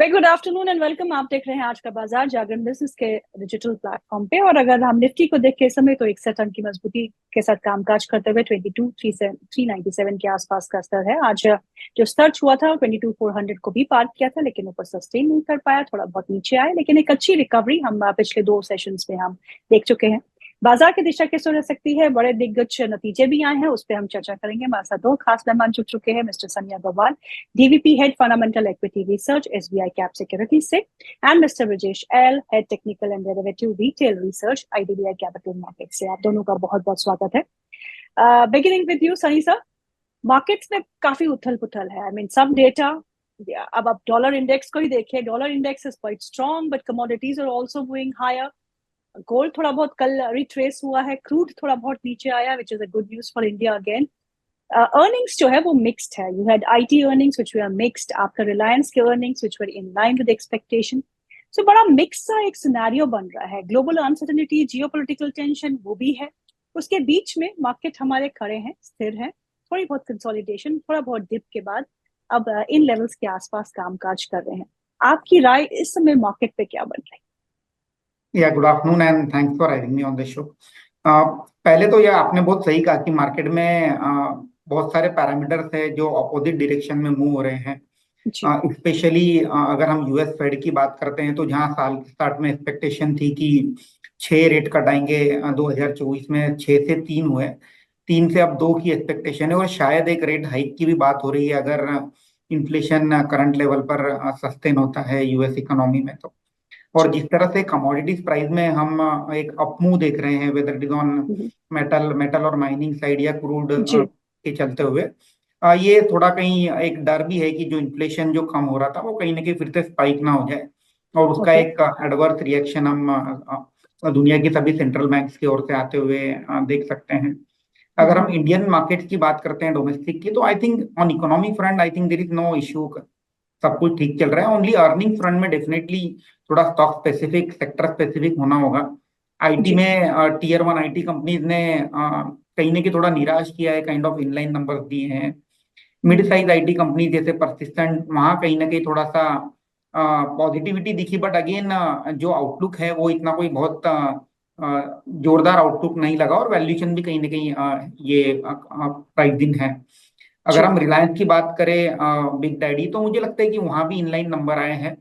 Very good afternoon and welcome. आप देख रहे हैं आज का बाजार जागरण बिजनेस के डिजिटल प्लेटफॉर्म पे। और अगर हम निफ्टी को देख के इस समय तो 61 अंक की मजबूती के साथ कामकाज करते हुए 22,397 के आसपास का स्तर है। आज जो सर्च हुआ था 22,400 को भी पार किया था, लेकिन ऊपर सस्टेन नहीं कर पाया, थोड़ा बहुत नीचे आया, लेकिन एक अच्छी रिकवरी हम पिछले 2 सेशंस में हम देख चुके हैं। बाजार की दिशा कैसे रह सकती है, बड़े दिग्गज नतीजे भी आए हैं, उस पर हम चर्चा करेंगे। हमारे साथ 2 खास मेहमान जुड़ चुके हैं, mister Sunny Agarwal, DVP head fundamental equity research SBI cap securities से, and mister Brajesh L, head technical and derivative retail research IDBI capital market से। आप दोनों का बहुत बहुत स्वागत है। Beginning with you Sunny sir, markets में काफी उथल पुथल है। आई मीन सब डेटा, अब आप डॉलर इंडेक्स को ही देखिए, dollar index is quite strong but commodities are also moving higher. Gold थोड़ा बहुत कल रिट्रेस हुआ है, क्रूड थोड़ा बहुत नीचे आया, which is a good news for India again. earnings जो है वो मिक्स्ड है। You had IT earnings which were mixed, आपका रिलायंस के earnings which were in line with expectation। So बड़ा मिक्स सा एक सिनेरियो बन रहा है। ग्लोबल अनसर्टेनिटी, जियोपॉलिटिकल टेंशन वो भी है, उसके बीच में मार्केट हमारे खड़े हैं, स्थिर हैं। थोड़ी बहुत कंसोलिडेशन, थोड़ा बहुत डिप के बाद अब इन लेवल्स के आसपास कामकाज कर रहे हैं। आपकी राय इस समय मार्केट पे क्या बन रही है? Good afternoon and thanks for having me on the show. पहले तो यह आपने बहुत सही कहा कि मार्केट में बहुत सारे पैरामीटर्स है जो अपोजिट डायरेक्शन में मूव हो रहे हैं। स्पेशली अगर हम यूएस फेड की बात करते हैं तो जहां साल के स्टार्ट में एक्सपेक्टेशन थी कि 6 रेट कटाएंगे 2024 में, 6 से 3 हुए, 3 से अब 2 की एक्सपेक्टेशन है और शायद एक रेट हाइक की भी बात हो रही है अगर इन्फ्लेशन करंट लेवल पर सस्टेन होता है यूएस इकोनॉमी में तो। और जिस तरह से कमोडिटीज प्राइस में हम एक अपमूव देख रहे हैं, whether it is on metal और माइनिंग साइड या क्रूड के चलते हुए, ये थोड़ा कहीं एक डर भी है कि जो इन्फ्लेशन जो कम हो रहा था वो कहीं ना कहीं फिर से स्पाइक ना हो जाए और उसका एक एडवर्स रिएक्शन हम दुनिया की सभी सेंट्रल बैंक्स की ओर से आते हुए देख सकते हैं। अगर हम इंडियन मार्केट की बात करते हैं, डोमेस्टिक की, तो I think on economy front I think there is no issue, सब कुछ ठीक चल रहा है। ओनली अर्निंग फ्रंट में डेफिनेटली थोड़ा स्टॉक स्पेसिफिक, सेक्टर स्पेसिफिक होना होगा। आईटी में टीयर 1 आईटी कंपनीज ने कहीं ना कहीं थोड़ा निराश किया है, काइंड ऑफ इनलाइन नंबर्स दिए हैं। मिड साइज आईटी कंपनी जैसे परसिस्टेंट, वहां कहीं ना कहीं थोड़ा सा पॉजिटिविटी दिखी, बट अगेन जो आउटलुक है वो इतना कोई बहुत जोरदार आउटलुक नहीं लगा और वैल्यूएशन भी कहीं ना कहीं ये प्राइसिंग है। अगर हम रिलायंस की बात करें, बिग डैडी, तो मुझे लगता है कि वहां भी इनलाइन नंबर आए हैं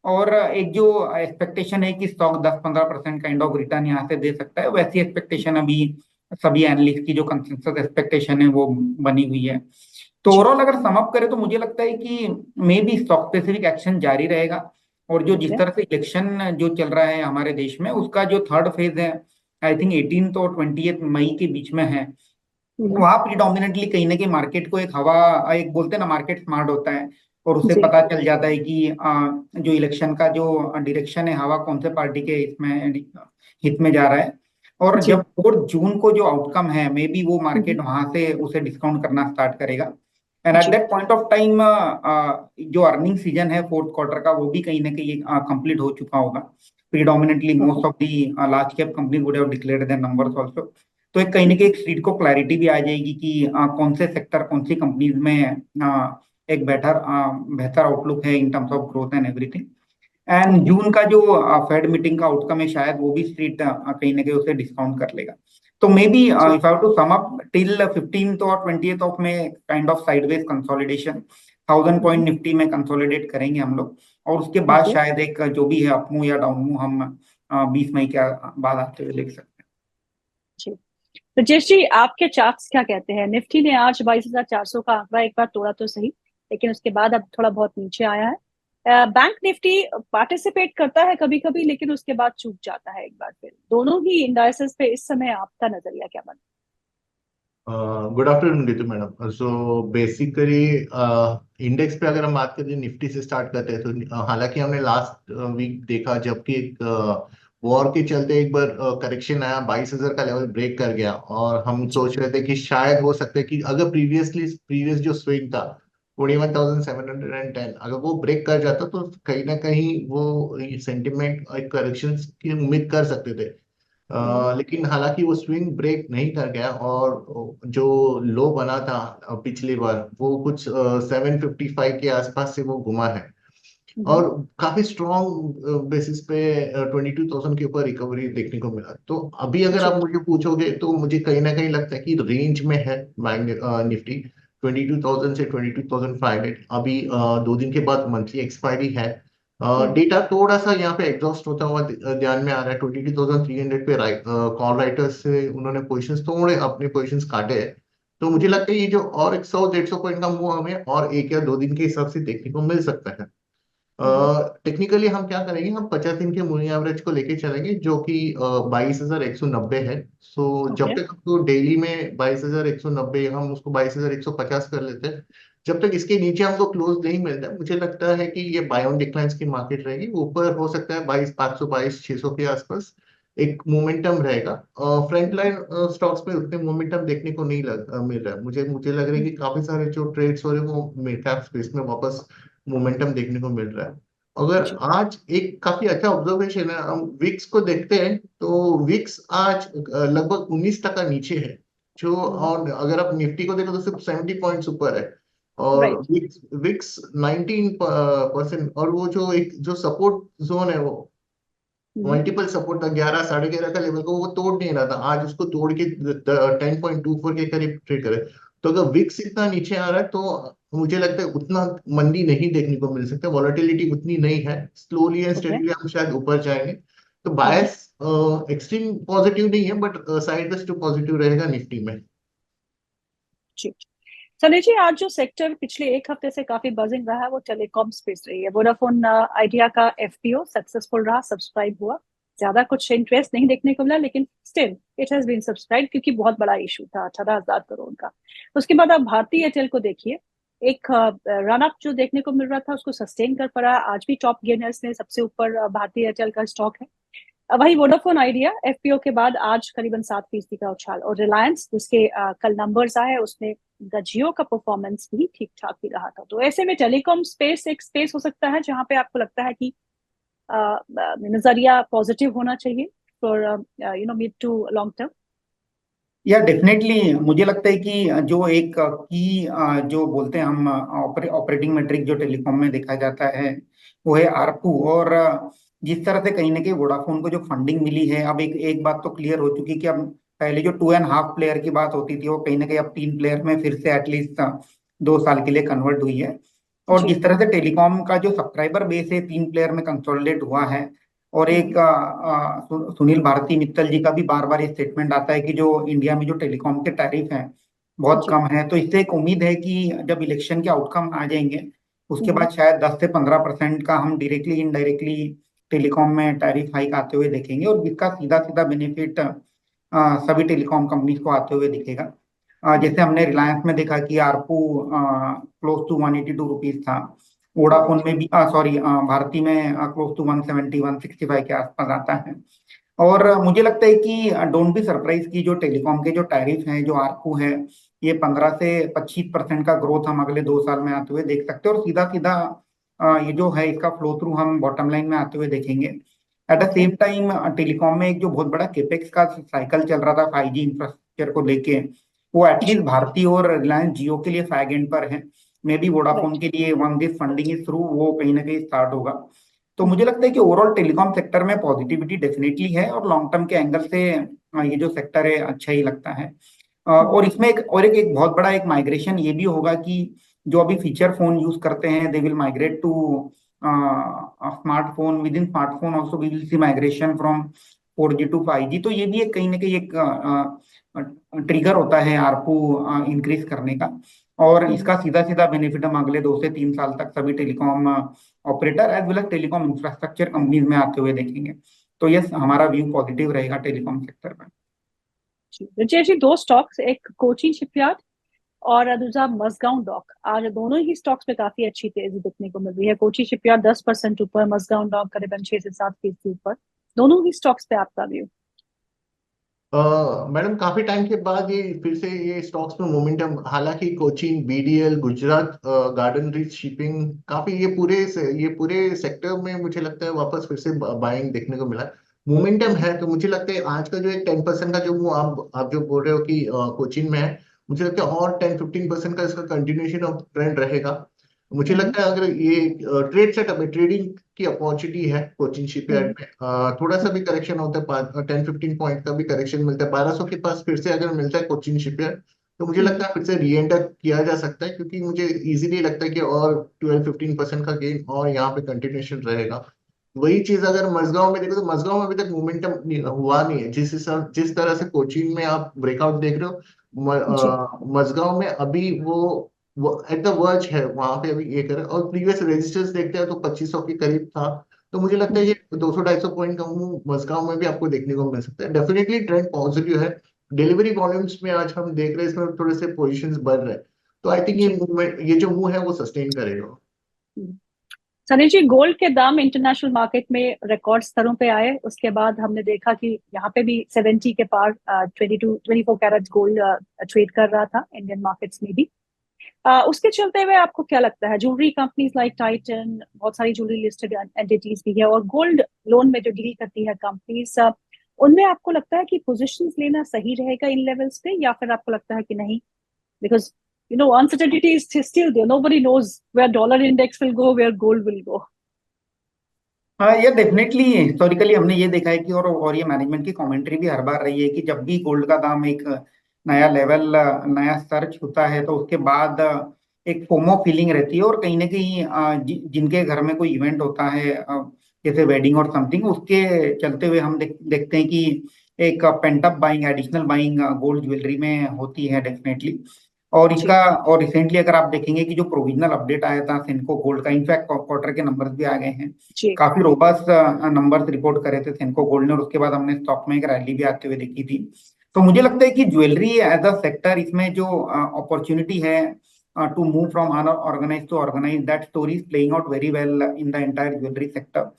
और एक जो एक्सपेक्टेशन है कि स्टॉक 10-15% काइंड ऑफ रिटर्न यहाँ से दे सकता है, वैसी एक्सपेक्टेशन अभी सभी एनालिस्ट की जो कंसेंसस एक्सपेक्टेशन है वो बनी हुई है। तो ओवरऑल अगर सम अप करें तो मुझे लगता है कि may be stock specific action जारी रहेगा और जो जिस तरह से इलेक्शन जो चल रहा है हमारे देश में, उसका जो थर्ड फेज है आई थिंक 18 और 20 मई के बीच में है, वहां प्रीडोमिनेटली कहीं ना कहीं मार्केट को एक हवा, एक बोलते हैं ना मार्केट स्मार्ट होता है और उससे पता चल जाता है कि जो इलेक्शन का जो डायरेक्शन है, हवा कौन से पार्टी के इसमें हित में जा रहा है। और जब 4 जून को जो आउटकम है, मे बी वो मार्केट वहां से उसे डिस्काउंट करना स्टार्ट करेगा and at that point of time जो अर्निंग सीजन है फोर्थ क्वार्टर का, वो भी कहीं ना कहीं कंप्लीट हो चुका होगा। Predominantly most of the large cap company would have declared their numbers also. तो एक कहीं ना कहीं एक स्ट्रीट को क्लैरिटी भी आ जाएगी कि कौन से सेक्टर, कौन सी कंपनीज में एक बेहतर आउटलुक है in terms of growth and everything. And June का जो फेड मीटिंग का आउटकम है, शायद वो भी स्ट्रीट कहीं ना कहीं उसे डिस्काउंट कर लेगा। तो maybe if I to sum up till 15th और 20th ऑफ में kind of sideways consolidation, 1000 point Nifty में कंसोलिडेट करेंगे हम लोग और उसके बाद शायद एक जो भी है अपमूव या डाउनमूव हम 20 मई के बाद आते हुए देख सकते हैं। तो जयेश जी, आपके चार्ट्स क्या कहते हैं? निफ्टी ने आज 22,400 का आंकड़ा एक बार तोड़ा तो सही, लेकिन उसके बाद अब थोड़ा बहुत नीचे आया है। बैंक निफ्टी पार्टिसिपेट करता है कभी कभी, लेकिन उसके बाद चूक जाता है एक बार फिर। दोनों ही इंडाइसेस पे इस समय आपका नजरिया क्या बना? Good afternoon Neetu madam. So basically index पे अगर हम बात करें, निफ्टी से स्टार्ट करते हैं, तो हालांकि हमने लास्ट वीक देखा जबकि एक वॉर के चलते एक बार करेक्शन आया, 22,000 का लेवल ब्रेक कर गया और हम सोच रहे थे कि शायद हो सकता है कि अगर प्रीवियस जो स्विंग था 21,710, अगर वो ब्रेक कर जाता तो कहीं ना कहीं वो सेंटिमेंट एक करेक्शन की उम्मीद कर सकते थे। लेकिन हालांकि वो स्विंग ब्रेक नहीं कर गया और जो लो बना था पिछली बार वो कुछ 755 के आसपास से वो घुमा है। और काफी स्ट्रॉन्ग बेसिस पे 22,000 के ऊपर रिकवरी देखने को मिला। तो अभी अगर जी आप मुझे पूछोगे तो मुझे कहीं ना कहीं लगता है कि रेंज में है बैंक निफ्टी 22,000 से 22,500। अभी 2 दिन के बाद मंथली एक्सपायरी है। डेटा थोड़ा सा यहाँ पे एग्जॉस्ट होता हुआ ध्यान में आ रहा है। 22,300 पे कॉल राइटर्स से उन्होंने पोजिशंस थोड़े अपने पोजिशंस काटे हैं। तो मुझे लगता है ये जो और 100-150 पॉइंट का मूव हमें और 1 या 2 दिन के हिसाब से देखने को मिल सकता है। टेक्निकली हम क्या करेंगे, हम 50 दिन के मूविंग एवरेज को लेके चलेंगे जो कि 22,190 है। सो जब ओके तक हमको डेली में 22,190, हम उसको 22,150 कर लेते हैं। जब तक इसके नीचे हमको क्लोज नहीं मिलता है, मुझे लगता है कि ये बाय ऑन डिक्लाइंस की मार्केट रहेगी। ऊपर हो सकता है 22,500 22,600 के आसपास एक मोमेंटम रहेगा। फ्रंट लाइन स्टॉक्स में उतने मोमेंटम देखने को नहीं मिल रहा है। मुझे लग रहा है कि काफी सारे जो ट्रेड्स हो रहे हैं वो मिड कैप स्पेस में वापस मोमेंटम देखने को मिल रहा है। अगर जी आज एक काफी अच्छा ऑब्जर्वेशन है, हम विक्स को देखते हैं तो विक्स आज लगभग 19% नीचे है। जो और अगर आप निफ्टी को देखो तो सिर्फ 70 पॉइंट्स ऊपर है। और राइट विक्स विक्स 19%। और वो जो एक जो सपोर्ट जोन है वो मल्टीपल सपोर्ट था 11 11.5 का लेवल को वो तोड़ नहीं रहा था। आज उसको तोड़ के 10.24 के करीब ट्रेड करे। तो अगर विक्स इतना नीचे आ रहा है तो मुझे लगता है उतना मंदी नहीं देखने को मिल सकता। वॉलेटिलिटी उतनी नहीं है। स्लोली एंड ओके स्टेडीली हम शायद ऊपर जाएंगे। तो बायस एक्सट्रीम पॉजिटिव नहीं है बट साइड टू पॉजिटिव रहेगा निफ्टी में। जी सनी जी, आज जो सेक्टर पिछले एक हफ्ते से काफी बजिंग रहा है वो टेलीकॉम स्पेस रही है। वोडाफोन आइडिया का एफपीओ सक्सेसफुल रहा, सब्सक्राइब हुआ। ज्यादा कुछ इंटरेस्ट नहीं देखने को मिला, लेकिन still it has been subscribe क्योंकि बहुत बड़ा इशू था 18,000 करोड़ का। उसके बाद आप भारतीय एयरटेल को देखिए, एक रन अप जो देखने को मिल रहा था उसको सस्टेन कर पड़ा। आज भी टॉप गेनर्स में सबसे ऊपर भारतीय एयरटेल का स्टॉक है। वही वोडाफोन आइडिया एफपीओ के बाद आज करीबन 7% का उछाल। और रिलायंस जिसके कल नंबर्स आए उसमें जियो का परफॉर्मेंस भी ठीक ठाक ही रहा था। तो ऐसे में टेलीकॉम स्पेस एक स्पेस हो सकता है जहां पे आपको लगता है कि नजरिया पॉजिटिव होना चाहिए for mid to long term. या डेफिनेटली मुझे लगता है कि जो एक की जो बोलते हैं हम ऑपरेटिंग मेट्रिक जो टेलीकॉम में देखा जाता है वो है आरपू। और जिस तरह से कहीं ना कहीं वोडाफोन को जो फंडिंग मिली है, अब एक एक बात तो क्लियर हो चुकी कि अब पहले जो 2.5 प्लेयर की बात होती थी वो कहीं ना कहीं अब 3 प्लेयर में फिर से एटलीस्ट 2 साल के लिए कन्वर्ट हुई है। और जी जिस तरह से टेलीकॉम का जो सब्सक्राइबर बेस है 3 प्लेयर में कंसोलिडेट हुआ है। और एक सुनील भारती मित्तल जी का भी बार बार ये स्टेटमेंट आता है कि जो इंडिया में जो टेलीकॉम के टैरिफ हैं बहुत जी कम है। तो इससे एक उम्मीद है कि जब इलेक्शन के आउटकम आ जाएंगे उसके हम्म, बाद शायद 10 से 15% का हम डायरेक्टली इनडायरेक्टली टेलीकॉम में टैरिफ हाइक आते हुए देखेंगे। और जिसका सीधा सीधा बेनिफिट सभी टेलीकॉम कंपनीज को आते हुए दिखेगा। हम्म, जैसे हमने रिलायंस में देखा कि आरपू क्लोज टू 182 रुपीज था। वोडाफोन राइट में भी सॉरी भारती में क्लोज टू 170 165 के आसपास आता है। और मुझे लगता है कि डोंट बी सरप्राइज की जो टेलीकॉम के जो टैरिफ हैं जो आरपू है ये 15 से 25% का ग्रोथ हम अगले 2 साल में आते हुए देख सकते हैं। और सीधा सीधा ये जो है इसका फ्लो थ्रू हम बॉटम लाइन में आते हुए देखेंगे। At the okay same time telecom में एक जो बहुत बड़ा केपेक्स का साइकिल चल रहा था 5G इंफ्रास्ट्रक्चर को लेके वो एटलीस्ट जी भारती और रिलायंस जियो के लिए फैग एंड पर है। मे बी वोडाफोन राइट के लिए one this funding is through वो कहीं ना कहीं स्टार्ट होगा। तो मुझे लगता है कि ओवरऑल टेलीकॉम सेक्टर में पॉजिटिविटी डेफिनेटली है और लॉन्ग टर्म के एंगल से ये जो सेक्टर है अच्छा ही लगता है। और इसमें एक बहुत बड़ा एक माइग्रेशन ये भी होगा कि जो अभी फीचर फोन यूज करते हैं they will migrate to smartphone. Within smartphone also we will see migration from 4G to 5G। तो ये भी एक कहीं ना कहीं एक ट्रिगर होता है आरपू इंक्रीज करने का। और इसका सीधा सीधा बेनिफिट हम अगले 2 से 3 साल तक सभी telecom operator as well as telecom infrastructure companies में आते हुए देखेंगे। तो यस, हमारा व्यू पॉजिटिव रहेगा टेलीकॉम सेक्टर में। जी रुचि जी, दो स्टॉक्स, एक कोची शिपयार्ड और दूसरा मजगांव डॉक। आज दोनों ही स्टॉक्स पे काफी अच्छी तेजी देखने को मिल रही है। कोची शिपयार्ड 10% ऊपर, मजगांव डॉक करीबन 6 से 7% ऊपर। दोनों ही स्टॉक्स पे आपका व्यू? मैडम काफी टाइम के बाद ये फिर से ये स्टॉक्स में मोमेंटम, हालांकि Cochin, BDL, Gujarat garden reach shipping, काफी ये पूरे सेक्टर में मुझे लगता है वापस फिर से बाइंग देखने को मिला। मोमेंटम है तो मुझे लगता है आज का जो एक 10% का जो वो आप जो बोल रहे हो कि कोचिन में है, मुझे लगता है और 10-15% का इसका कंटिन्यूएशन ऑफ ट्रेंड रहेगा। मुझे लगता है अगर ये ट्रेड सेटअप है, ट्रेडिंग की अपॉर्चुनिटी है कोचिन शिपयार्ड में, थोड़ा सा भी करेक्शन होता है, 10-15 पॉइंट का भी करेक्शन मिलता है 1200 के पास फिर से अगर मिलता है कोचिन शिपयार्ड, तो मुझे लगता है फिर से री एंटर किया जा सकता है, क्योंकि मुझे इजीली लगता है कि और 12-15% का गेन और यहाँ पे कंटिन्यूशन रहेगा। वही चीज अगर मजगांव में देखो तो मजगांव में अभी तक मोमेंटम हुआ नहीं है, जिस तरह से कोचिन में आप ब्रेकआउट देख रहे हो, जी मजगांव में अभी वो एट द वर्ज है, वहां पे अभी ये करे, और प्रीवियस रेजिस्टेंस देखते हैं तो 2500 के करीब था। तो मुझे लगता है ये 200-250 पॉइंट का मूव मजगांव में भी आपको देखने को मिल सकता है। डेफिनेटली ट्रेंड पॉजिटिव है। डिलीवरी वॉल्यूम्स में आज हम देख रहे हैं इसमें थोड़े से पोजीशंस बढ़ रहे हैं, तो आई थिंक ये जी मूवमेंट, ये जो मूव है वो सस्टेन करेगा। सनी जी, गोल्ड के दाम इंटरनेशनल मार्केट में रिकॉर्ड स्तरों पे आए, उसके बाद हमने देखा कि यहाँ पे भी 70 के पार 24 कैरेट गोल्ड ट्रेड कर रहा था इंडियन मार्केट्स में भी। उसके चलते हुए आपको क्या लगता है, ज्वेलरी कंपनीज लाइक टाइटन, बहुत सारी ज्वेलरी लिस्टेड एंटिटीज भी है, और गोल्ड लोन में जो डील करती है कंपनीज, उनमें आपको लगता है कि पोजीशंस लेना सही रहेगा इन लेवल्स पे, या फिर आपको लगता है कि नहीं, because uncertainty is still there, nobody knows where dollar index will go, where gold will go. हाँ, ये डेफिनेटली हिस्टोरिकली हमने ये देखा है कि और ये मैनेजमेंट की कमेंट्री भी हर बार रही है कि जब भी गोल्ड का दाम एक नया लेवल, नया स्तर छूता है, तो उसके बाद एक फोमो फीलिंग रहती है, और कहीं ना कहीं जिनके घर में कोई इवेंट होता है, जैसे वेडिंग और समथिंग, उसके चलते हुए हम देखते हैं कि एक pent-up buying, additional buying gold jewellery में होती है डेफिनेटली। और जी इसका, और रिसेंटली अगर आप देखेंगे कि जो प्रोविजनल अपडेट आया था सेंको गोल्ड का, इनफैक्ट क्वार्टर के नंबर्स भी आ गए हैं, जी काफी रोबस्ट नंबर्स रिपोर्ट करे थे सेंको गोल्ड ने, और उसके बाद हमने स्टॉक में एक रैली भी आते हुए देखी थी। तो मुझे लगता है कि ज्वेलरी एज अ सेक्टर, इसमें जो अपॉर्चुनिटी है to move from unorganise to organise, that story is playing out very well in the entire jewellery sector.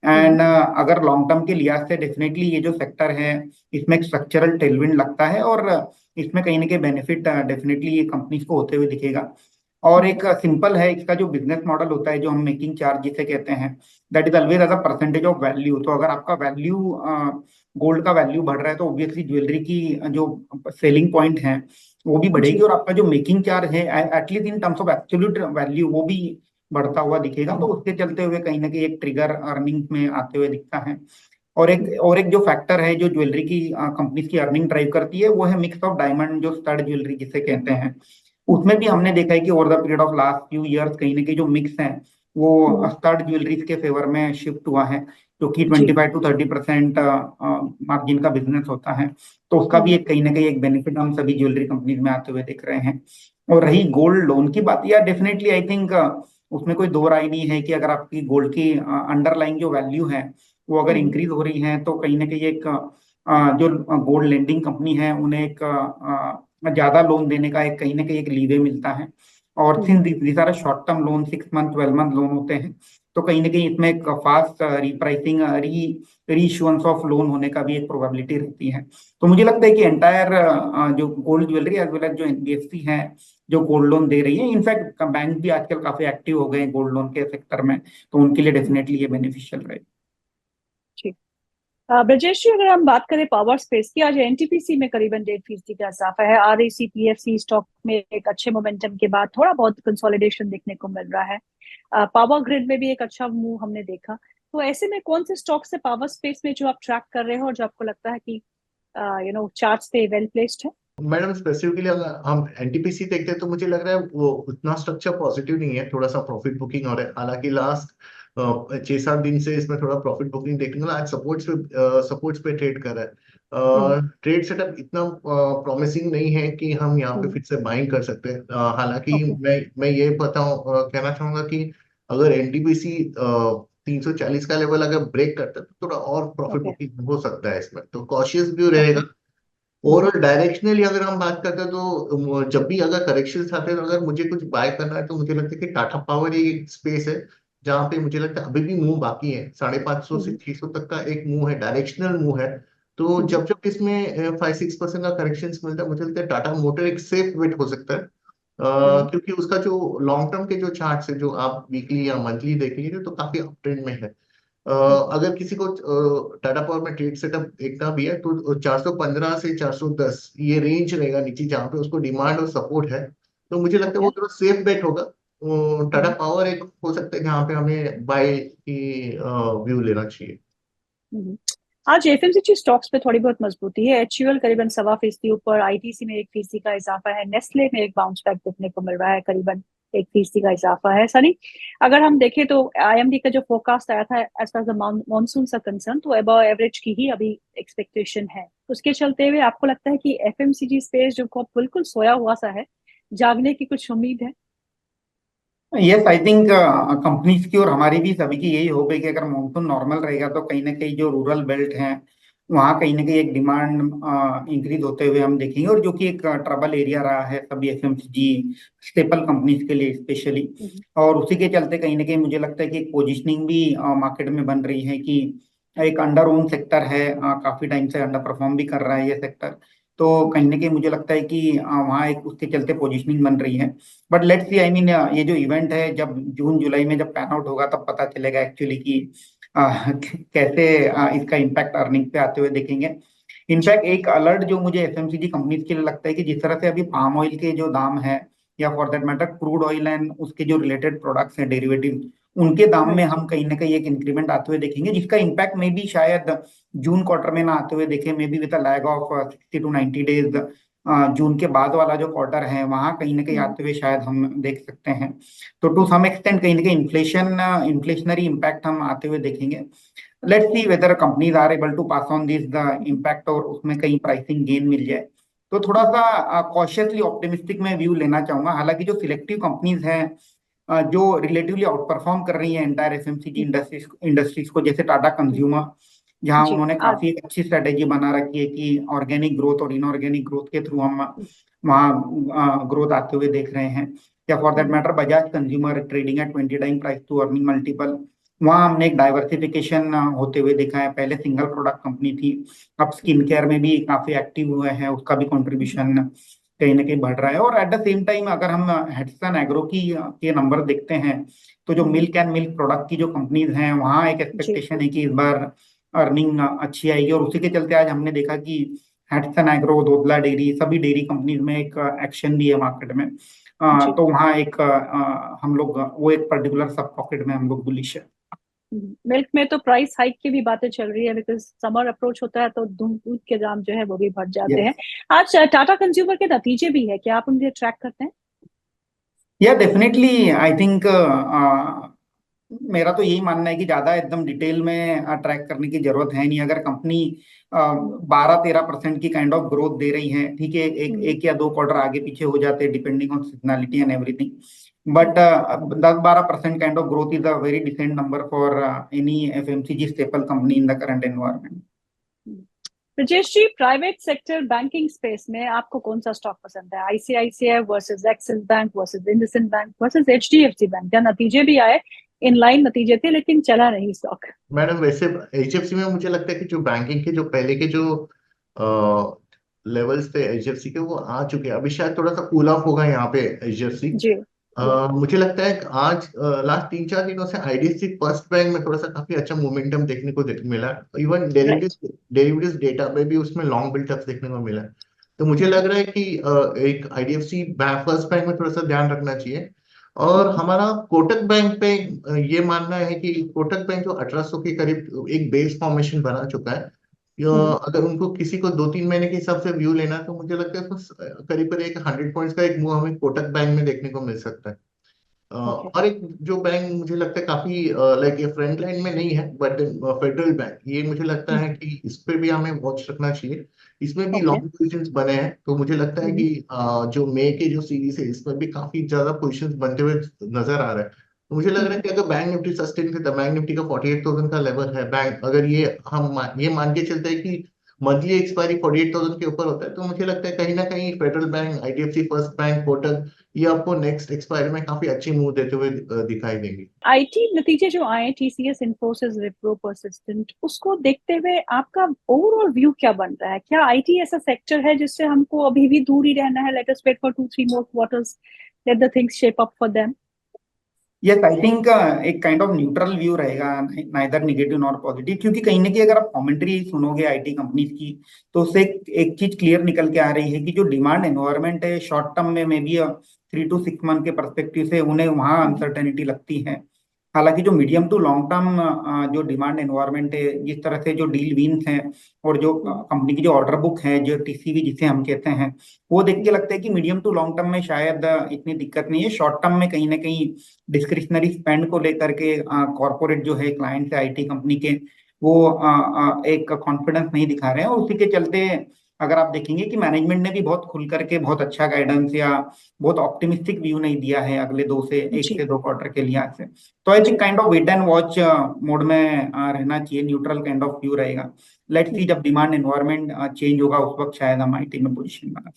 And अगर लॉन्ग टर्म के लिहाज से डेफिनेटली ये जो सेक्टर है, इसमें एक स्ट्रक्चरल टेलविंड लगता है, और इसमें कहीं ना कहीं बेनिफिट डेफिनेटली ये कंपनीज को होते हुए दिखेगा। और एक सिंपल है इसका जो बिजनेस मॉडल होता है, जो हम मेकिंग चार्ज जिसे कहते हैं, that is always as a percentage of value. तो अगर आपका वैल्यू, गोल्ड का वैल्यू बढ़ रहा है, तो ऑब्वियसली ज्वेलरी की जो सेलिंग पॉइंट है वो भी बढ़ेगी, जी और आपका जो मेकिंग चार्ज है at least in terms of absolute value वो भी बढ़ता हुआ दिखेगा। तो उसके चलते हुए कहीं ना कहीं एक ट्रिगर अर्निंग में आते हुए दिखता है। और एक जो फैक्टर है जो ज्वेलरी की कंपनीज की अर्निंग ड्राइव करती है, वो है मिक्स ऑफ डायमंड, जो स्टड ज्वेलरी जिसे कहते हैं। उसमें भी हमने देखा है कि over the period of last few years कहीं ना कहीं जो मिक्स है वो स्टड ज्वेलरीज के फेवर में शिफ्ट हुआ है, जो कि जी 25-30% मार्जिन का बिजनेस होता है। तो उसका भी एक कहीं ना कहीं एक बेनिफिट हम सभी ज्वेलरी कंपनीज में आते हुए देख रहे हैं। और रही गोल्ड लोन की बात, या डेफिनेटली आई थिंक उसमें कोई दो राय नहीं है कि अगर आपकी गोल्ड की अंडरलाइंग जो वैल्यू है वो अगर इंक्रीज हो रही है, तो कहीं ना कहीं एक जो गोल्ड लेंडिंग कंपनी है उन्हें एक ज्यादा लोन देने का एक कहीं ना कहीं एक लीवे मिलता है। और since these are short term loan, 6 month 12 month loan होते हैं, तो कहीं ना कहीं इसमें एक fast repricing, reissuance of loan होने का भी एक प्रोबेबिलिटी रहती है। तो मुझे लगता है कि एंटायर जो gold jewellery as well as जो एनबीएफसी है जो गोल्ड लोन दे रही है, इनफैक्ट बैंक भी आजकल काफी एक्टिव हो गए हैं गोल्ड लोन के सेक्टर में, तो उनके लिए डेफिनेटली ये बेनिफिशियल रहेगा। ठीक। ब्रजेश जी, अगर हम बात करें पावर स्पेस की, आज एनटीपीसी में करीबन 1.5% का इजाफा है। आरईसी पीएफसी स्टॉक में एक अच्छे मोमेंटम के बाद थोड़ा बहुत कंसोलिडेशन देखने को मिल रहा है। पावर ग्रिड में भी एक अच्छा मूव हमने देखा। तो ऐसे में कौन से स्टॉक से पावर स्पेस में जो आप ट्रैक कर रहे हो और जो आपको लगता है कि चार्ट्स पे वेल प्लेस्ड है? मैडम स्पेसिफिकली अगर हम एनटीपीसी देखते हैं तो मुझे लग रहा है वो उतना स्ट्रक्चर पॉजिटिव नहीं है, थोड़ा सा प्रॉफिट बुकिंग हो रहा है। हालांकि लास्ट 6-7 दिन से इसमें थोड़ा प्रॉफिट बुकिंग देखने को मिला। आज सपोर्ट्स पे ट्रेड कर रहा है। ट्रेड सेटअप इतना प्रॉमिसिंग नहीं है कि हम यहाँ पे फिर से बाइंग कर सकते हैं। हालांकि ओके। मैं ये कहना चाहूंगा कि अगर एनटीपीसी 340 का लेवल अगर ब्रेक करता है तो थोड़ा और प्रॉफिट ओके। बुकिंग हो सकता है इसमें, तो कॉशियस व्यू रहेगा। ओवरऑल डायरेक्शनली अगर हम बात करते हैं तो जब भी अगर करेक्शन आते हैं, तो अगर मुझे कुछ बाय करना है तो मुझे लगता है कि टाटा पावर ही एक स्पेस है जहां पे मुझे लगता है अभी भी मूव बाकी है। 550 से 600 तक का एक मूव है, डायरेक्शनल मूव है। तो जब जब इसमें 5-6% का करेक्शन मिलता है, मुझे लगता है टाटा मोटर एक सेफ वेट हो सकता है। क्योंकि उसका जो लॉन्ग टर्म के जो चार्ट है जो आप वीकली या मंथली देख लीजिए तो काफी अप ट्रेंड में है। अगर किसी को टाटा पावर में ट्रेड सेटअप देखना भी है तो 415 से 410 ये रेंज रहेगा नीचे, जहाँ पे उसको डिमांड और सपोर्ट है। तो मुझे लगता है ओके। वो थोड़ा सेफ बेट होगा। टाटा पावर एक हो सकता है जहाँ पे हमें बाय की व्यू लेना चाहिए। हम्म। आज एफएमसीजी स्टॉक्स पे थोड़ी बहुत मजबूती है। एचयूएल करीबन 1.25% ऊपर, आईटीसी में 1% का इजाफा है, नेस्ले में एक बाउंस बैक देखने को मिल रहा है, करीबन 1% का इजाफा है। सनी, अगर हम देखें तो आईएमडी का जो फोरकास्ट आया था एज पर द मानसून सा कंसर्न, तो अबव एवरेज की ही अभी एक्सपेक्टेशन है। उसके चलते हुए आपको लगता है कि एफएमसीजी स्पेस जो को बिल्कुल सोया हुआ सा है, जागने की कुछ उम्मीद है? यस, आई थिंक कंपनीज की और हमारी भी सभी की यही होप है कि अगर मानसून नॉर्मल रहेगा तो कहीं ना कहीं जो रूरल बेल्ट हैं वहाँ कहीं ना कहीं एक डिमांड इंक्रीज होते हुए हम देखेंगे, और जो कि एक ट्रबल एरिया रहा है सभी एफएमसीजी स्टेपल कंपनीज के लिए स्पेशली। हम्म। और उसी के चलते कहीं ना कहीं मुझे लगता है कि एक पोजिशनिंग भी मार्केट में बन रही है कि एक अंडर ओन सेक्टर है, काफी टाइम से अंडर परफॉर्म भी कर रहा है ये सेक्टर। तो कहीं ना कहीं मुझे लगता है कि वहाँ एक उसके चलते पोजिशनिंग बन रही है। But let's see, I mean ये जो इवेंट है जब जून जुलाई में जब पैन आउट होगा तब पता चलेगा एक्चुअली कि कैसे इसका इम्पैक्ट अर्निंग पे आते हुए देखेंगे। जी। इनफैक्ट एक अलर्ट जो मुझे एफएमसीजी कंपनीज के लिए लगता है कि जिस तरह से अभी पाम ऑयल के जो दाम है, या for that matter crude oil and उसके जो रिलेटेड प्रोडक्ट्स हैं डेरिवेटिव, उनके दाम में राइट। हम कहीं ना कहीं एक इंक्रीमेंट आते हुए देखेंगे, जिसका इम्पैक्ट में भी शायद जून क्वार्टर में ना आते हुए देखे, may be with a lag of 60 to 90 days। जून के बाद वाला जो क्वार्टर है वहां कहीं ना कहीं हम्म। आते हुए शायद हम देख सकते हैं। तो टू सम एक्सटेंट कहीं ना कहीं इन्फ्लेशनरी इम्पैक्ट हम आते हुए देखेंगे। Let's see whether companies are able to pass on this the impact, और उसमें कहीं प्राइसिंग गेन मिल जाए। तो थोड़ा सा कॉशियसली ऑप्टिमिस्टिक में व्यू लेना चाहूंगा। हालांकि जो सिलेक्टिव कंपनीज हैं जो रिलेटिवली आउट परफॉर्म कर रही है एंटायर एफएमसीजी इंडस्ट्रीज को, जैसे टाटा कंज्यूमर, जहां जी। उन्होंने आज। काफी अच्छी स्ट्रेटेजी बना रखी है कि ऑर्गेनिक ग्रोथ और इनऑर्गेनिक ग्रोथ के थ्रू हम वहाँ ग्रोथ आते हुए देख रहे हैं। या for that matter Bajaj consumer trading at 20 time price to earning multiple, वहाँ हमने एक डाइवर्सिफिकेशन होते हुए देखा है। पहले सिंगल प्रोडक्ट कंपनी थी, अब स्किन केयर में भी काफी एक्टिव हुए हैं, उसका भी कंट्रीब्यूशन कहीं ना कहीं बढ़ रहा है। और एट द सेम टाइम अगर हम हेटसन एग्रो की के नंबर देखते हैं तो जो मिल्क एंड मिल्क प्रोडक्ट की जो कंपनीज हैं वहाँ एक जी। एक्सपेक्टेशन है कि इस बार अर्निंग अच्छी आएगी। और उसी के चलते आज हमने देखा कि हेटसन एग्रो, दोदला डेयरी, सभी डेयरी कंपनीज में एक एक्शन भी है मार्केट में। जी। तो वहाँ एक हम लोग वो एक पर्टिकुलर सब पॉकेट में हम लोग बुलिश है। मिल्क में तो प्राइस हाइक की भी बातें चल रही है, बिकॉज समर अप्रोच होता है तो दूध दूध के दाम जो है वो भी बढ़ जाते हैं। यस, आज टाटा कंज्यूमर के नतीजे भी है, क्या आप उनके ट्रैक करते हैं? या डेफिनेटली आई थिंक मेरा तो यही मानना है कि ज्यादा एकदम डिटेल में ट्रैक करने की जरूरत है नहीं। अगर कंपनी 12-13% की काइंड ऑफ ग्रोथ दे रही है, ठीक है, एक हम्म। एक या दो क्वार्टर आगे पीछे हो जाते हैं depending on seasonality and everything, but hmm. 10-12% kind of growth is a very decent number for any FMCG staple company in the current environment. Hmm. Brajesh ji, private sector banking space में आपको कौन सा स्टॉक पसंद है? ICICI versus Axis bank versus IndusInd bank versus HDFC bank? क्या नतीजे भी आए, इन लाइन नतीजे थे लेकिन चला नहीं स्टॉक? मैडम वैसे एचएफसी में मुझे लगता है कि जो बैंकिंग के जो पहले के जो लेवल्स थे एचडीएफसी के वो आ चुके हैं। अभी शायद थोड़ा सा कूल ऑफ होगा यहाँ पे एचडीएफसी। जी। मुझे लगता है कि आज लास्ट 3-4 दिनों से आईडीएफसी फर्स्ट बैंक में थोड़ा सा काफी अच्छा मोमेंटम देखने को मिला। Even right. डेरिवेटिव्स डेटा में भी उसमें लॉन्ग बिल्टअप देखने को मिला। तो मुझे लग रहा है कि एक आईडीएफसी फर्स्ट बैंक में थोड़ा सा ध्यान रखना चाहिए। और हमारा कोटक बैंक पे ये मानना है कि कोटक बैंक जो 1800 के करीब एक बेस फॉर्मेशन बना चुका है। अगर उनको किसी को 2-3 महीने के हिसाब से व्यू लेना है तो मुझे लगता है उसको करीब करीब एक 100 पॉइंट्स का एक मूव हमें कोटक बैंक में देखने को मिल सकता है। ओके। और एक जो बैंक मुझे लगता है काफी लाइक ये फ्रंट लाइन में नहीं है बट फेडरल बैंक, ये मुझे लगता है कि इस पे भी हमें वॉच रखना चाहिए। इसमें भी ओके। लॉन्ग पोजीशंस बने हैं तो मुझे लगता है कि जो मई के जो सीरीज है इसमें भी काफी ज्यादा पोजीशंस बनते हुए नजर आ रहा है। तो मुझे लग रहा है कि अगर बैंक निफ्टी सस्टेन करता है, बैंक निफ्टी का 48,000 का लेवल है, बैंक अगर ये ये मान के चलते हैं कि मंथली एक्सपायरी 48,000 के ऊपर होता है तो मुझे लगता है कहीं ना कहीं federal bank, IDFC first bank, Kotak, ये आपको नेक्स्ट एक्सपायरी में काफी अच्छी मूव देते हुए दिखाई देंगी। आईटी नतीजे जो आए, टीसीएस, इन्फोसिस, विप्रो, परसिस्टेंट, उसको देखते हुए आपका ओवरऑल व्यू क्या बन रहा है? क्या आईटी ऐसा सेक्टर है जिससे हमको अभी भी दूर ही रहना है? Let us wait for 2-3 more quarters, let the things shape up for them. Yes I think एक काइंड ऑफ न्यूट्रल व्यू रहेगा, नाइदर नेगेटिव नॉर पॉजिटिव, क्योंकि कहीं ना कहीं अगर आप कमेंट्री सुनोगे आईटी कंपनीज की तो उससे एक चीज क्लियर निकल के आ रही है कि जो डिमांड एनवायरनमेंट है शॉर्ट टर्म में मे बी 3 to 6 मंथ के परस्पेक्टिव से उन्हें वहाँ अनसर्टेनिटी लगती है। हालांकि जो मीडियम टू लॉन्ग टर्म जो डिमांड एनवायरनमेंट है, जिस तरह से जो डील विंस हैं और जो कंपनी की जो ऑर्डर बुक है, जो टीसीवी जिसे हम कहते हैं, वो देख के लगता है कि मीडियम टू लॉन्ग टर्म में शायद इतनी दिक्कत नहीं है। शॉर्ट टर्म में कहीं ना कहीं डिस्क्रिशनरी स्पेंड को लेकर के कॉर्पोरेट जो है क्लाइंट है आईटी कंपनी के, वो एक कॉन्फिडेंस नहीं दिखा रहे हैं, और उसी के चलते अगर आप देखेंगे कि मैनेजमेंट ने भी बहुत खुल करके बहुत अच्छा गाइडेंस या बहुत ऑप्टिमिस्टिक व्यू नहीं दिया है अगले 1 से 2 क्वार्टर के लिहाज से। तो I think kind of wait and watch mode में रहना चाहिए, न्यूट्रल काइंड ऑफ व्यू रहेगा। लेट्स सी जब डिमांड एनवायरनमेंट चेंज होगा उस वक्त शायद हम आईटी में पोजीशन बना।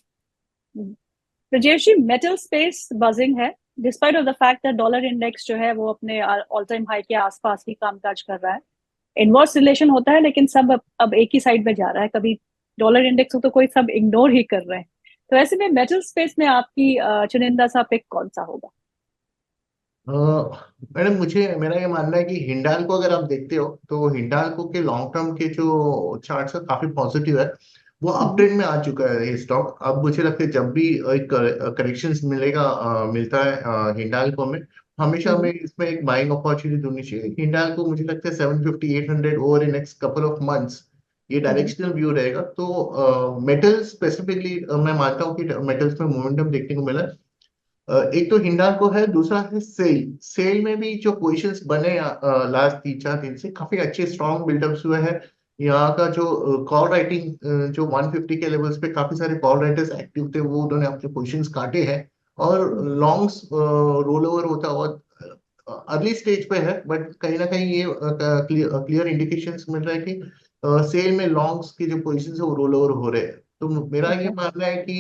ब्रजेश जी, मेटल स्पेस बजिंग है despite of the fact that dollar index जो है वो अपने ऑल टाइम हाई के आसपास ही कामकाज कर रहा है। इनवर्स रिलेशन होता है लेकिन सब अब एक ही साइड में जा रहा है, कभी डॉलर इंडेक्स हो तो कोई सब इग्नोर ही कर रहे हैं। तो ऐसे में मेटल स्पेस में आपकी चुनिंदा सा पिक कौन सा होगा? मैडम मुझे मेरा ये मानना है कि हिंडाल्को अगर आप देखते हो तो हिंडाल्को के लॉन्ग टर्म के जो चार्ट्स है काफी पॉजिटिव है। वो अप ट्रेंड में आ चुका है ये स्टॉक। अब मुझे लगता है जब भी एक करेक्शन मिलता है हिंडाल्को में, हमेशा हमें इसमें एक बाइंग अपॉर्चुनिटी ढूंढनी चाहिए। हिंडाल्को मुझे लगता है 750-800 over in next couple of months ये डायरेक्शनल व्यू रहेगा। तो मेटल स्पेसिफिकली मैं मानता हूँ कि मेटल्स में मोमेंटम देखने को मिला है। एक तो हिंडाल्को है, दूसरा है सेल। सेल में भी जो पोजीशंस बने लास्ट 3-4 दिन से काफी अच्छे स्ट्रॉन्ग बिल्डअप्स हुए हैं। यहाँ का जो कॉल राइटिंग जो 150 के लेवल्स पे काफी सारे कॉल राइटर्स एक्टिव थे, वो उन्होंने अपने पोजीशंस काटे हैं। और लॉन्ग्स रोल ओवर होता हुआ अर्ली स्टेज पे है, बट कहीं ना कहीं ये क्लियर इंडिकेशंस मिल रहा है कि सेल में लॉन्ग्स की जो पोजीशंस है वो रोल ओवर हो रहे हैं। तो मेरा ये मानना है कि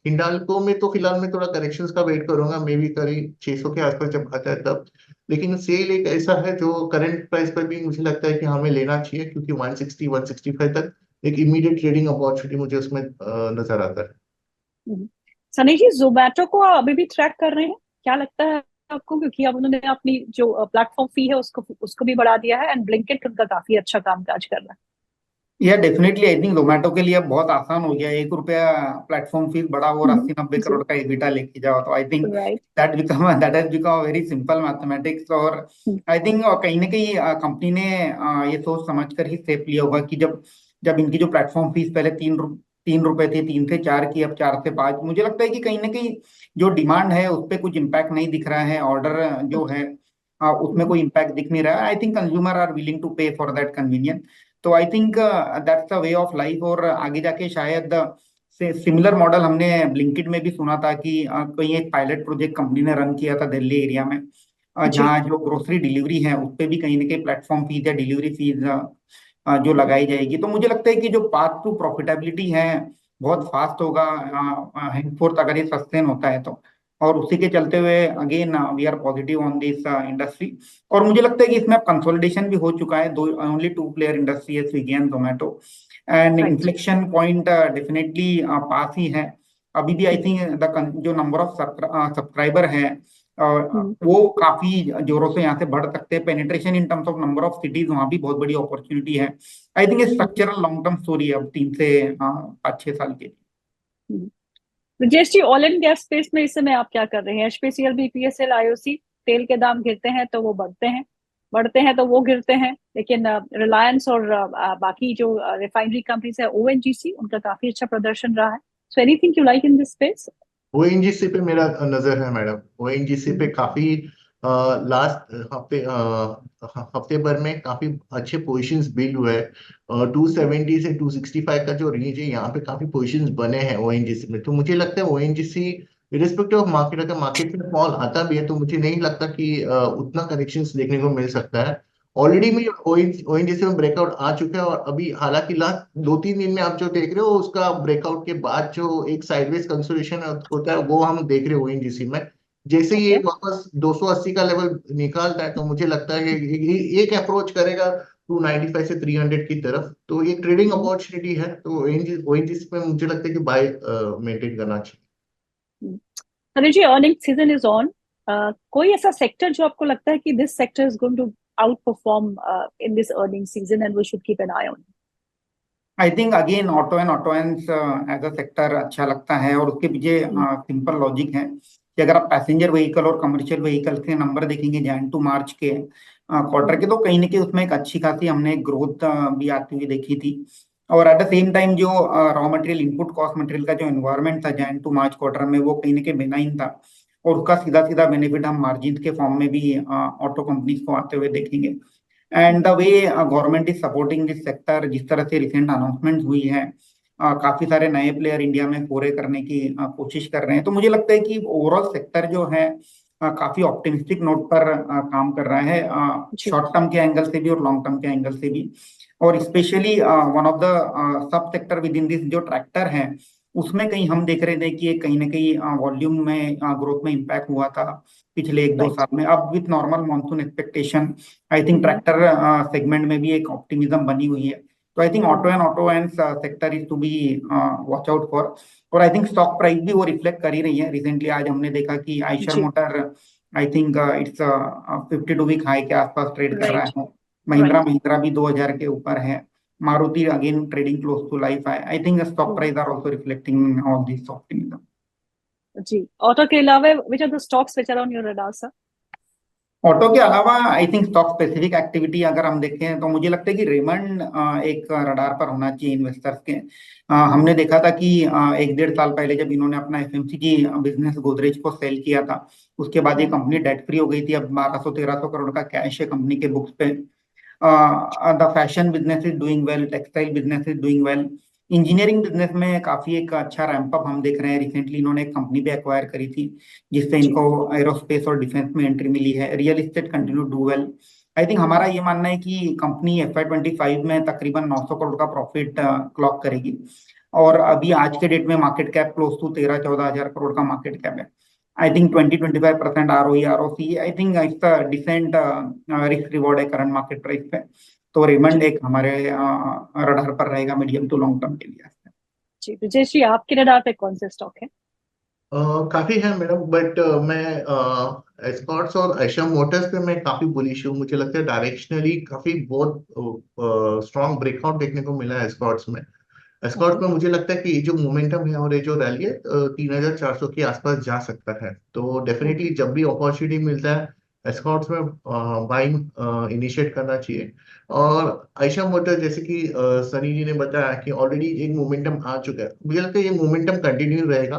हिंडाल्को में तो फिलहाल मैं थोड़ा करेक्शंस का वेट करूंगा, मे बी करीब 600 के आसपास जब आता है तब। लेकिन सेल एक ऐसा है जो करंट प्राइस पर भी मुझे लगता है कि हमें लेना चाहिए, क्योंकि 160-165 तक एक इमीडिएट ट्रेडिंग अपॉर्चुनिटी मुझे उसमें नजर आता है। सनी जी, जोमैटो को आप अभी भी ट्रैक कर रहे हैं, क्या लगता है आपको? क्योंकि अब उन्होंने अपनी जो प्लेटफॉर्म फी है उसको भी बढ़ा दिया है, एंड ब्लिंकिट उनका काफी अच्छा कामकाज कर रहा है। या डेफिनेटली आई थिंक जोमेटो के लिए अब बहुत आसान हो गया है। 1 रुपया प्लेटफॉर्म फीस बढ़ा और 80-90 जी, करोड़ का एबिटा लेके जाओ, तो I think right. That has become very simple mathematics. और आई थिंक कहीं ना कहीं कंपनी ने ये सोच समझ कर ही स्टेप लिया होगा कि जब जब इनकी जो प्लेटफॉर्म फीस पहले 3 रुपए थी, 3 से 4 की, अब 4 से 5, मुझे लगता है कि कहीं ना कहीं जो डिमांड है उस पर कुछ इम्पैक्ट नहीं दिख रहा है, ऑर्डर जो है उसमें कोई इम्पैक्ट दिख नहीं रहा है। I think consumer are willing to pay for that convenience. तो I think that's the way of life. और आगे जाके शायद सिमिलर मॉडल हमने ब्लिंकिट में भी सुना था कि कहीं एक पायलट प्रोजेक्ट कंपनी ने रन किया था दिल्ली एरिया में, जी, जहाँ जो ग्रोसरी डिलीवरी है उस पे भी कहीं ना कहीं प्लेटफॉर्म फीस या डिलीवरी फीस जो लगाई जाएगी। तो मुझे लगता है कि जो पाथ टू प्रॉफिटेबिलिटी है बहुत फास्ट होगा henceforth अगर ये सस्टेन होता है तो। और उसी के चलते हुए again we are positive on this industry. और मुझे लगता है कि इसमें कंसोलिडेशन भी हो चुका है, दो ओनली 2 प्लेयर इंडस्ट्री है, Swiggy and Zomato, and right. Inflection point definitely पास ही है। अभी भी आई थिंक द जो नंबर ऑफ सब्सक्राइबर है वो काफी जोरों से यहाँ से बढ़ सकते हैं। Penetration in terms of number of cities वहाँ भी बहुत बड़ी अपॉर्चुनिटी है। आई थिंक ये स्ट्रक्चरल लॉन्ग टर्म स्टोरी है अब 3 से 5-6 साल के। ब्रजेश जी, ऑयल एंड गैस स्पेस में इस समय आप क्या कर रहे हैं? एचपीसीएल, बीपीएसएल, आईओसी, तेल के दाम गिरते हैं तो वो बढ़ते हैं, बढ़ते हैं तो वो गिरते हैं, लेकिन रिलायंस और बाकी जो रिफाइनरी कंपनीज है, ओएनजीसी, उनका काफी अच्छा प्रदर्शन रहा है। So anything you like in this space? ONGC पे मेरा नजर है मैडम। ओएनजीसी पे काफी लास्ट हफ्ते भर में काफी अच्छे पोजीशंस बिल्ड हुए हैं। 270 से 265 का जो रेंज है, यहाँ पे काफी पोजीशंस बने हैं ओएनजीसी में। तो मुझे लगता है ओएनजीसी इरिस्पेक्टिव ऑफ मार्केट, अगर मार्केट में फॉल आता भी है तो मुझे नहीं लगता कि उतना करेक्शंस देखने को मिल सकता है। ऑलरेडी में ओएनजीसी में ब्रेकआउट आ चुका है, और अभी हालांकि लास्ट 2-3 दिन में आप जो देख रहे हो उसका ब्रेकआउट के बाद जो एक साइडवेज कंसोलिडेशन होता है वो हम देख रहे हो ओएनजीसी में। जैसे ही ये ओके, वापस 280 का लेवल निकालता है तो मुझे लगता है कि एक अप्रोच करेगा 295 से 300 की तरफ। तो ये ट्रेडिंग अपॉर्चुनिटी है, तो ओएनजीसी में मुझे लगता है कि बाय मेंटेन करना चाहिए। Sunny ji, earning season is on. कोई ऐसा सेक्टर जो आपको लगता है कि this sector is going to outperform in this earning season and we should keep an eye on? I think again auto and ऑटोएंस एज अ सेक्टर अच्छा लगता है, और उसके पीछे सिंपल लॉजिक है कि अगर आप पैसेंजर व्हीकल और कमर्शियल व्हीकल के नंबर देखेंगे जैन टू मार्च के क्वार्टर के, तो कहीं ना कहीं उसमें एक अच्छी खासी हमने ग्रोथ भी आती हुई देखी थी। और एट द सेम टाइम जो raw material input cost material का जो एनवायरनमेंट था जैन टू मार्च क्वार्टर में, वो कहीं ना कहीं बेनाइन था, और उसका सीधा सीधा बेनिफिट हम मार्जिन के फॉर्म में भी ऑटो कंपनीज को आते हुए देखेंगे। And the way government is supporting this sector, जिस तरह से रिसेंट अनाउंसमेंट हुई है, काफी सारे नए प्लेयर इंडिया में फोरे करने की कोशिश कर रहे हैं, तो मुझे लगता है कि ओवरऑल सेक्टर जो है काफी ऑप्टिमिस्टिक नोट पर काम कर रहा है, जी शॉर्ट टर्म के एंगल से भी और लॉन्ग टर्म के एंगल से भी। और specially one of the sub sector with in this जो ट्रैक्टर है, उसमें कहीं हम देख रहे थे कि ये कहीं ना कहीं वॉल्यूम में ग्रोथ में इम्पैक्ट हुआ था पिछले 1-2 राइट। साल में। अब with normal monsoon expectation, I think tractor segment में भी एक ऑप्टिमिज्म बनी हुई है। तो I think auto and sector is to be watch out for. और आई थिंक स्टॉक प्राइस भी वो रिफ्लेक्ट कर ही रही है। रिसेंटली आज हमने देखा कि आइशर जी motor, I think it's 52 week high के आसपास ट्रेड कर रहा राइट है। महिंद्रा राइट। महिंद्रा भी 2000 के ऊपर है। Maruti again trading close to life है। I think stock price are also reflecting all this optimism. जी, ऑटो के अलावा which are the stocks which are on your radar sir? Auto के अलावा I think stock specific activity अगर हम देखें तो मुझे लगता है कि रेमंड एक रडार पर होना चाहिए इन्वेस्टर्स के। हमने देखा था कि 1-1.5 साल पहले जब इन्होंने अपना एफएमसीजी बिजनेस गोदरेज को सेल किया था, उसके बाद ये कंपनी डेट फ्री हो गई थी। अब 1200-1300 करोड़ का कैश है कंपनी के बुक्स पे। The fashion business is doing well, textile business is doing well. Engineering business में काफी एक अच्छा रैंप अप हम देख रहे हैं। रिसेंटली इन्होंने एक कंपनी भी एक्वायर करी थी जिससे जी इनको एरोस्पेस और डिफेंस में एंट्री मिली है। Real estate continue do well. I think हमारा ये मानना है कि कंपनी FY 25 में तकरीबन 900 करोड़ का प्रॉफिट क्लॉक करेगी, और अभी आज के डेट में मार्केट कैप क्लोज टू 13-14 हजार करोड़ का मार्केट कैप है। I think 20-25% ROE ROC, I think it's a decent risk reward है करंट मार्केट प्राइस पे। तो रेमंड जी एक हमारे रडार पर रहेगा मीडियम टू लॉन्ग टर्म के लिए। जी। विजय जी, आपके रडार पे कौन से स्टॉक है? काफी है मैडम, बट मैं एस्कॉर्ट्स और एशा मोटर्स पे मैं काफी बुलिश हूँ। मुझे लगता है डायरेक्शनली काफी बहुत स्ट्रॉन्ग ब्रेकआउट देखने को मिला है एस्कॉर्ट्स में। Escorts okay. में मुझे लगता है कि ये जो मोमेंटम है और ये जो रैली है 3400 के आसपास जा सकता है। तो डेफिनेटली जब भी अपॉर्चुनिटी मिलता है एस्कॉर्ट्स में बाइंग इनिशिएट करना चाहिए। और आयशा मोटर जैसे कि सनी जी ने बताया कि ऑलरेडी एक मोमेंटम आ चुका है, मुझे लगता है ये मोमेंटम कंटिन्यू रहेगा।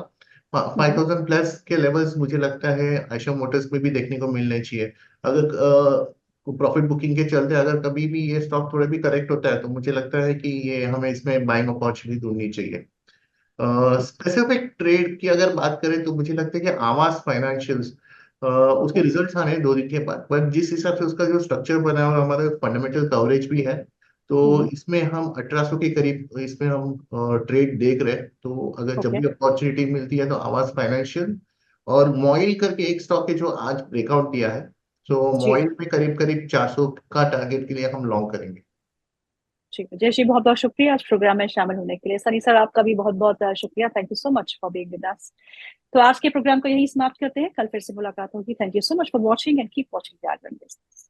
5000 प्लस के लेवल्स मुझे लगता है आयशा मोटर्स में भी देखने को मिलने चाहिए। अगर प्रॉफिट बुकिंग के चलते अगर कभी भी ये स्टॉक थोड़ा भी करेक्ट होता है तो मुझे लगता है कि ये हमें इसमें बाइंग अपॉर्चुनिटी ढूंढनी चाहिए। स्पेसिफिक ट्रेड की अगर बात करें तो मुझे लगता है कि आवास फाइनेंशियल्स उसके रिजल्ट्स आने हैं 2 दिन के बाद, पर जिस हिसाब से उसका जो स्ट्रक्चर बना है और हमारा फंडामेंटल कवरेज भी है, तो इसमें हम 1800 के करीब इसमें हम ट्रेड देख रहे हैं। तो अगर जब ओके। भी अपॉर्चुनिटी मिलती है तो आवास फाइनेंशियल और मॉइल करके एक स्टॉक है जो आज ब्रेकआउट दिया है, तो जी मॉइल में करीब करीब 400 का टारगेट के लिए हम लॉन्ग करेंगे। जी। विजय जी, बहुत बहुत शुक्रिया आज प्रोग्राम में शामिल होने के लिए। सनी सर, आपका भी बहुत बहुत शुक्रिया। Thank you so much for being with us. तो आज के प्रोग्राम को यही समाप्त करते हैं, कल फिर से मुलाकात होगी। Thank you so much for watching and keep watching the Jagran business.